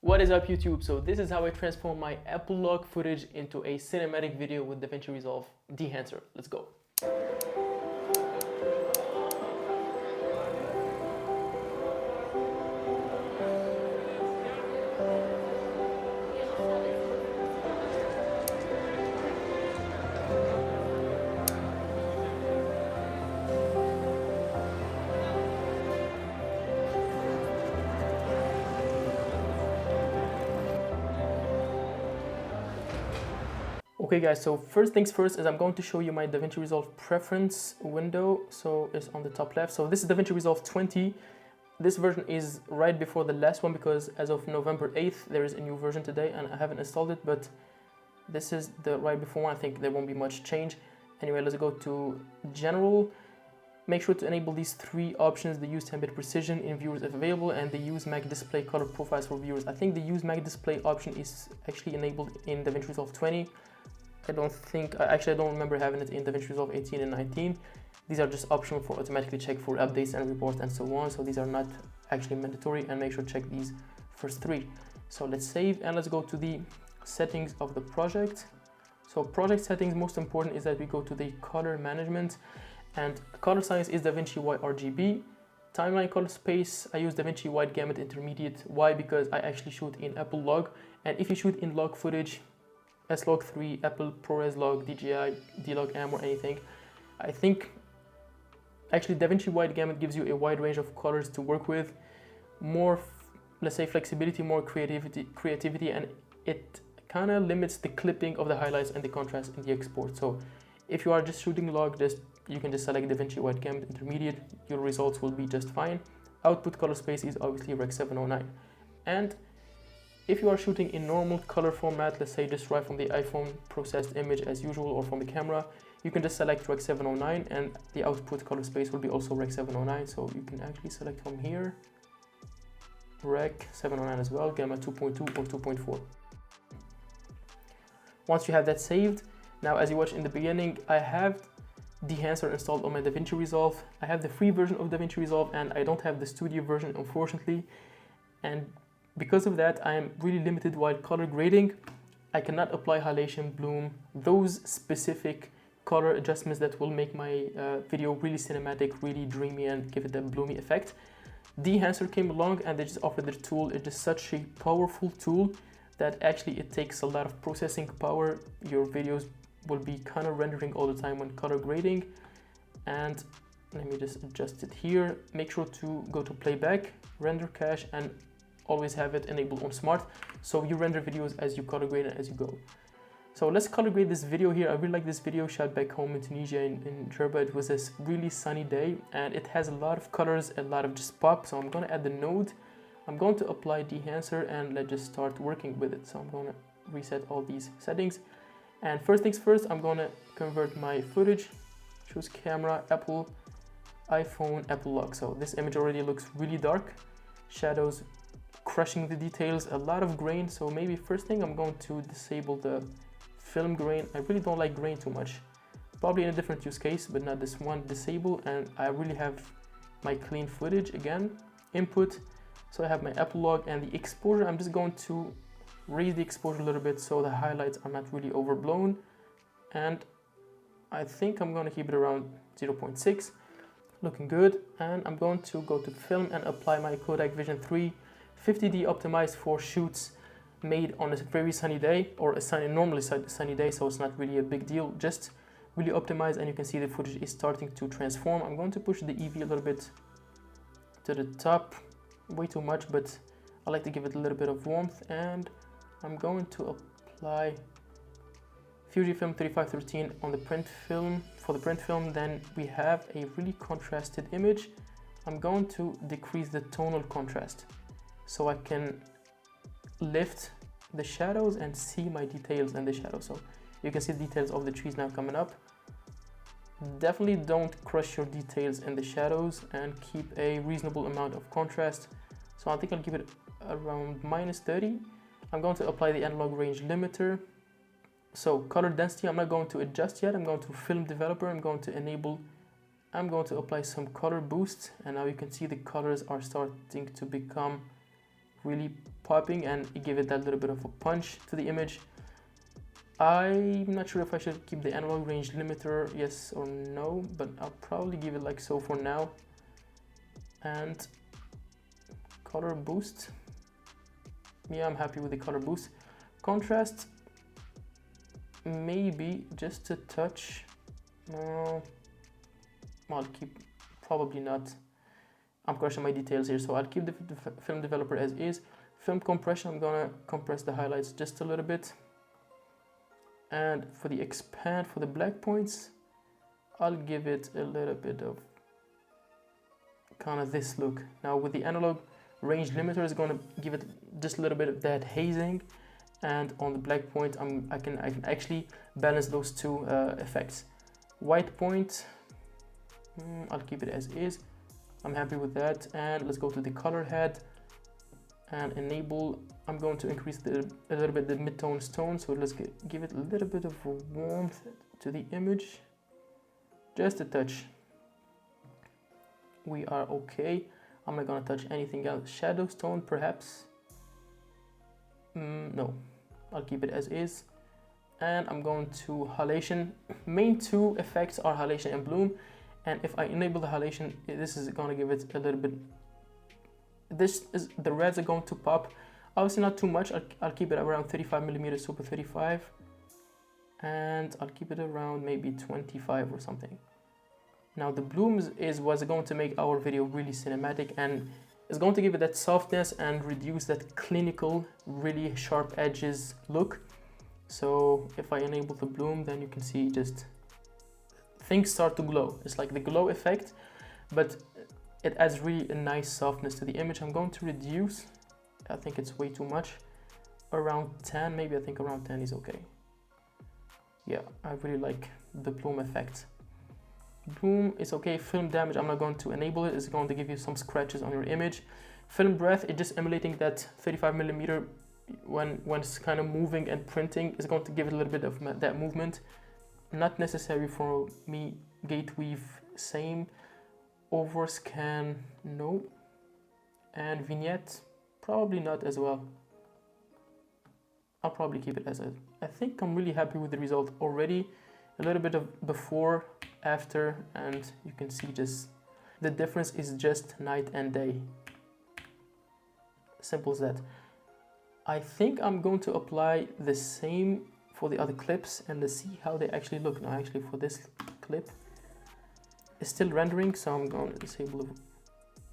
What is up, YouTube? So this is how I transform my Apple log footage into a cinematic video with Davinci Resolve Dehancer. Let's go. Okay guys, so first things first is I'm going to show you my Davinci Resolve preference window. So it's on the top left. So this is Davinci Resolve 20. This version is right before the last one because as of November 8th, there is a new version today and I haven't installed it, but this is the right before one. I think there won't be much change. Anyway, let's go to General. Make sure to enable these three options: the use 10-bit precision in viewers if available, and the use Mag Display color profiles for viewers. I think the use Mag Display option is actually enabled in Davinci Resolve 20. I don't remember having it in Davinci Resolve 18 and 19. These are just optional for automatically check for updates and reports and so on. So these are not actually mandatory, and make sure to check these first three. So let's save and let's go to the settings of the project. So project settings, most important is that we go to the color management, and color science is Davinci White RGB. Timeline color space, I use Davinci Wide Gamut Intermediate. Why? Because I actually shoot in Apple log, and if you shoot in log footage, S-Log3, Apple ProRes log, DJI, D-Log M or anything, I think actually Davinci Wide Gamut gives you a wide range of colors to work with, more, let's say, flexibility, more creativity, and it kind of limits the clipping of the highlights and the contrast in the export. So if you are just shooting log, you can just select Davinci Wide Gamut Intermediate, your results will be just fine. Output color space is obviously Rec 709. And if you are shooting in normal color format, let's say just right from the iPhone processed image as usual or from the camera, you can just select Rec 709 and the output color space will be also Rec 709. So you can actually select from here Rec 709 as well, Gamma 2.2 or 2.4. Once you have that saved, now as you watched in the beginning, I have Dehancer installed on my Davinci Resolve. I have the free version of Davinci Resolve and I don't have the studio version, unfortunately. And because of that, I am really limited while color grading. I cannot apply halation, bloom, those specific color adjustments that will make my video really cinematic, really dreamy, and give it that bloomy effect. Dehancer came along and they just offered their tool. It is such a powerful tool that actually it takes a lot of processing power. Your videos will be kind of rendering all the time when color grading. And let me just adjust it here. Make sure to go to playback, render cache, and always have it enabled on smart, so you render videos as you color grade and as you go. So let's color grade this video here. I really like this video shot back home in Tunisia in Jerba. It was a really sunny day and it has a lot of colors, a lot of just pop. So I'm going to add the node. I'm going to apply Dehancer and let's just start working with it. So I'm going to reset all these settings. And first things first, I'm going to convert my footage. Choose camera, Apple, iPhone, Apple log. So this image already looks really dark. Shadows crushing the details, a lot of grain. So maybe first thing I'm going to disable the film grain. I really don't like grain too much. Probably in a different use case, but not this one. Disable, and I really have my clean footage again. Input, so I have my Apple log, and the exposure, I'm just going to raise the exposure a little bit so the highlights are not really overblown. And I think I'm going to keep it around 0.6. Looking good. And I'm going to go to film and apply my Kodak Vision 3 50D optimized for shoots made on a very sunny day, or a normally sunny day, so it's not really a big deal. Just really optimized, and you can see the footage is starting to transform. I'm going to push the EV a little bit to the top, way too much, but I like to give it a little bit of warmth. And I'm going to apply Fujifilm 3513 on the print film. For the print film, then we have a really contrasted image. I'm going to decrease the tonal contrast so I can lift the shadows and see my details in the shadows. So you can see the details of the trees now coming up. Definitely don't crush your details in the shadows and keep a reasonable amount of contrast. So I think I'll give it around -30. I'm going to apply the analog range limiter. So color density, I'm not going to adjust yet. I'm going to film developer. I'm going to apply some color boost, and now you can see the colors are starting to become really popping and give it that little bit of a punch to the image. I'm not sure if I should keep the analog range limiter, yes or no, but I'll probably give it like so for now. And color boost, yeah, I'm happy with the color boost. Contrast, maybe just a touch. I'll keep, probably not. I'm crushing my details here, so I'll keep the film developer as is. Film compression, I'm gonna compress the highlights just a little bit. And for the expand, for the black points, I'll give it a little bit of kind of this look. Now with the analog range limiter is gonna give it just a little bit of that hazing, and on the black point, I can actually balance those two effects. White point, I'll keep it as is. I'm happy with that. And let's go to the color head and enable. I'm going to increase a little bit the midtones tone, so let's give it a little bit of warmth to the image, just a touch. We are okay. I'm not gonna touch anything else. Shadows tone, perhaps. No, I'll keep it as is. And I'm going to halation. Main two effects are halation and bloom. And if I enable the halation, this is gonna give it a little bit. This is, the reds are going to pop. Obviously not too much. I'll keep it around 35mm super 35. And I'll keep it around maybe 25 or something. Now the blooms is what's going to make our video really cinematic, and it's going to give it that softness and reduce that clinical, really sharp edges look. So if I enable the bloom, then you can see just things start to glow. It's like the glow effect, but it adds really a nice softness to the image. I'm going to reduce, I think it's way too much, around 10, maybe. I think around 10 is okay. Yeah, I really like the bloom effect. Bloom is okay. Film damage, I'm not going to enable it. It's going to give you some scratches on your image. Film breath, it's just emulating that 35mm when it's kind of moving and printing. It's going to give it a little bit of that movement. Not necessary for me. Gate weave, same. Overscan, no. And vignette, probably not as well. I'll probably keep it as is. I think I'm really happy with the result already. A little bit of before, after, and you can see just the difference is just night and day. Simple as that. I think I'm going to apply the same for the other clips, and let's see how they actually look. Now actually for this clip, it's still rendering, so I'm going to disable it,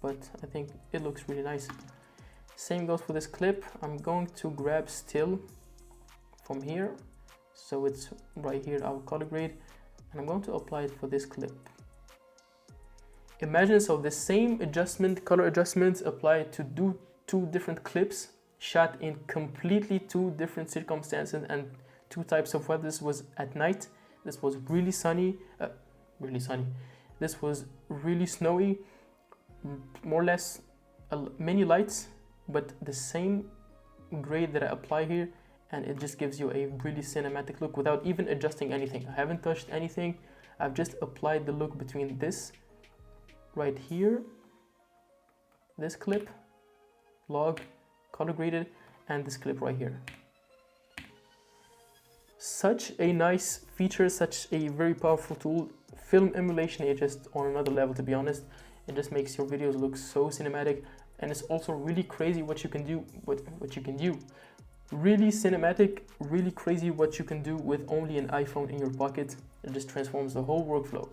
but I think it looks really nice. Same goes for this clip. I'm going to grab still from here, so it's right here, our color grade, and I'm going to apply it for this clip. Imagine, so the same adjustment, color adjustments applied to do two different clips shot in completely two different circumstances and two types of weather. This was at night, this was really sunny, this was really snowy, more or less many lights, but the same grade that I apply here, and it just gives you a really cinematic look without even adjusting anything. I haven't touched anything. I've just applied the look between this right here, this clip, log, color graded, and this clip right here. Such a nice feature, such a very powerful tool. Film emulation is just on another level, to be honest. It just makes your videos look so cinematic, and it's also really crazy what you can do. What you can do. Really cinematic, really crazy what you can do with only an iPhone in your pocket. It just transforms the whole workflow.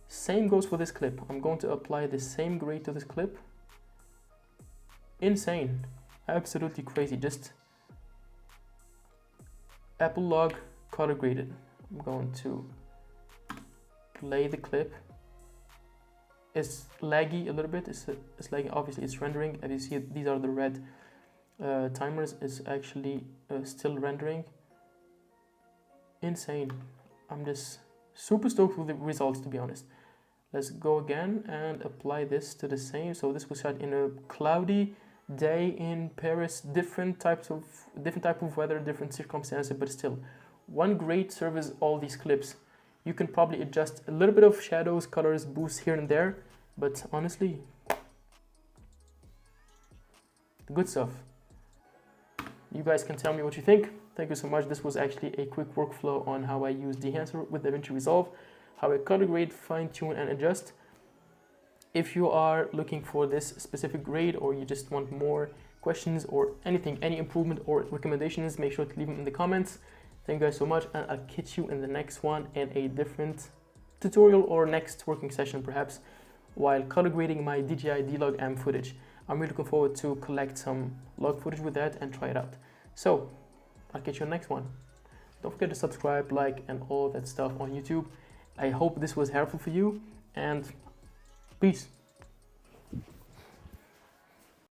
Same goes for this clip. I'm going to apply the same grade to this clip. Insane, absolutely crazy. Just Apple log, color graded. I'm going to play the clip. It's laggy a little bit. It's laggy. Obviously, it's rendering. As you see, these are the red timers. It's actually still rendering. Insane. I'm just super stoked with the results, to be honest. Let's go again and apply this to the same. So this was shot in a cloudy day in Paris. Different type of weather, different circumstances, but still, one grade serves all these clips. You can probably adjust a little bit of shadows, colors, boosts here and there, but honestly, Good stuff. You guys can tell me what you think. Thank you so much. This was actually a quick workflow on how I use Dehancer with Davinci Resolve, how I color grade, fine tune, and adjust. If you are looking for this specific grade, or you just want more questions or anything, any improvement or recommendations, make sure to leave them in the comments. Thank you guys so much, and I'll catch you in the next one in a different tutorial or next working session perhaps, while color grading my DJI D-Log M footage. I'm really looking forward to collect some log footage with that and try it out. So I'll catch you in the next one. Don't forget to subscribe, like, and all that stuff on YouTube. I hope this was helpful for you, and peace.